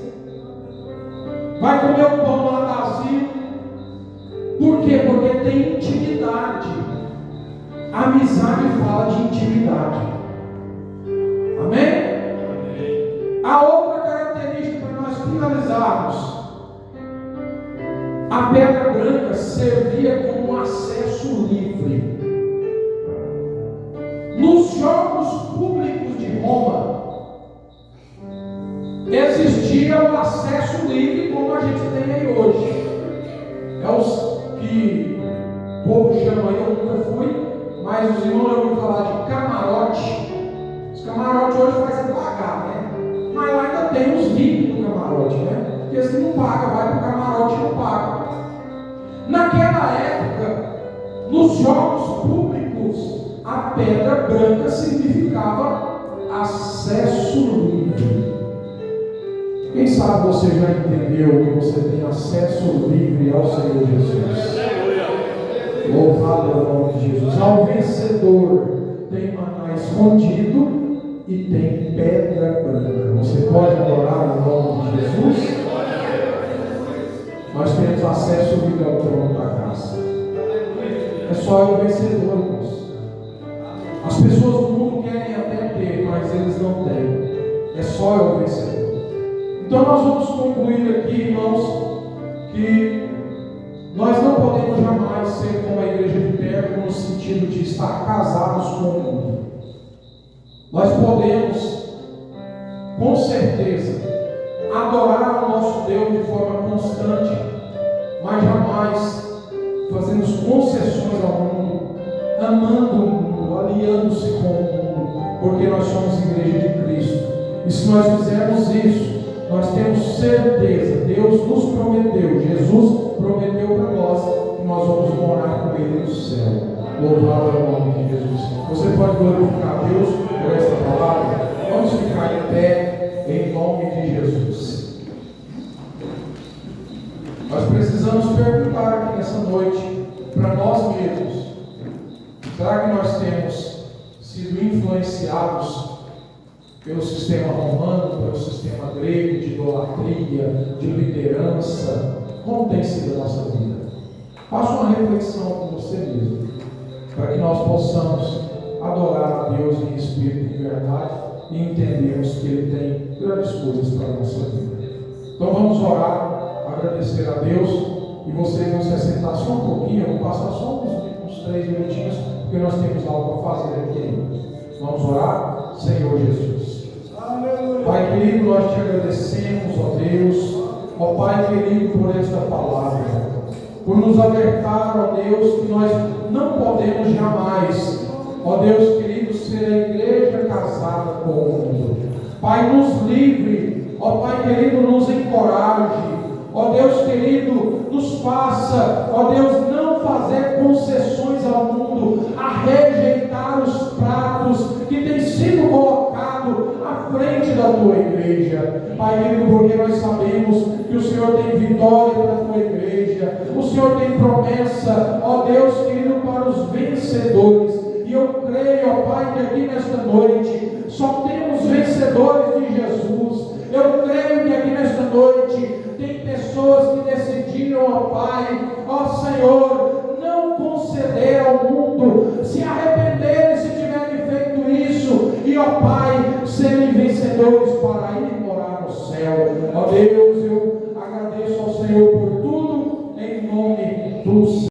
vai comer um pão lá da asilo. Por quê? Porque tem intimidade. A amizade fala de intimidade. Amém? A outra característica para nós finalizarmos: a pedra branca servia como acesso livre. Nos jogos públicos de Roma existia o acesso livre como a gente tem aí hoje. É os que o povo chama aí, eu nunca fui, mas os irmãos já ouviram falar de camarote. Os camarotes hoje fazem pagar, né? Mas lá ainda tem os VIP do camarote, né? Porque se não paga, vai para o camarote e não paga. Naquela época, nos jogos públicos, a pedra branca significava acesso livre. Quem sabe você já entendeu que você tem acesso livre ao Senhor Jesus? Louvado é o nome de Jesus. Ao vencedor tem maná escondido e tem pedra branca. Você pode adorar o nome de Jesus? Nós temos acesso livre ao trono da graça. É só o vencedor, irmãos. As pessoas do mundo querem até ter, mas eles não têm. É só o vencedor. Então nós vamos concluir aqui, irmãos, que nós não podemos jamais ser como a igreja de perto no sentido de estar casados com o mundo. Nós podemos, com certeza, adorar ao nosso Deus de forma constante, mas jamais fazendo concessões ao mundo, amando o mundo, aliando-se com o mundo, porque nós somos igreja de Cristo. E se nós fizermos isso, nós temos certeza, Deus nos prometeu, Jesus prometeu para nós que nós vamos morar com Ele no céu. Louvado é o nome de Jesus. Você pode glorificar a Deus por esta palavra? Vamos ficar em pé em nome de Jesus. Nós precisamos perguntar aqui nessa noite para nós mesmos: nós temos sido influenciados pelo sistema romano, pelo sistema grego de idolatria, de liderança. Como tem sido a nossa vida? Faça uma reflexão com você mesmo, para que nós possamos adorar a Deus em espírito e em verdade e entendermos que Ele tem grandes coisas para a nossa vida. Então vamos orar, agradecer a Deus, e vocês vão se assentar só um pouquinho. Eu vou passar só uns 3 minutinhos, porque nós temos algo para fazer aqui. Vamos orar? Senhor Jesus. Pai querido, nós te agradecemos, ó Deus, ó Pai querido, por esta palavra, por nos alertar, ó Deus, que nós não podemos jamais, ó Deus querido, ser a igreja casada com o mundo. Pai, nos livre, ó Pai querido, nos encoraje, ó Deus querido, nos faça, ó Deus, não fazer concessões ao mundo, a rejeitar os pratos que têm sido colocados à frente da tua igreja. Pai querido, porque nós sabemos que o Senhor tem vitória para a tua igreja, o Senhor tem promessa, ó Deus querido, para os vencedores. E eu creio, ó Pai, que aqui nesta noite só temos vencedores de Jesus. Eu creio que aqui nesta noite tem pessoas que decidiram, ó Pai, ó Senhor, não conceder ao mundo, se arrependerem se tiverem feito isso, e ó Pai, serem vencedores para ir morar no céu. Ó Deus, eu agradeço ao Senhor por tudo, em nome do Senhor.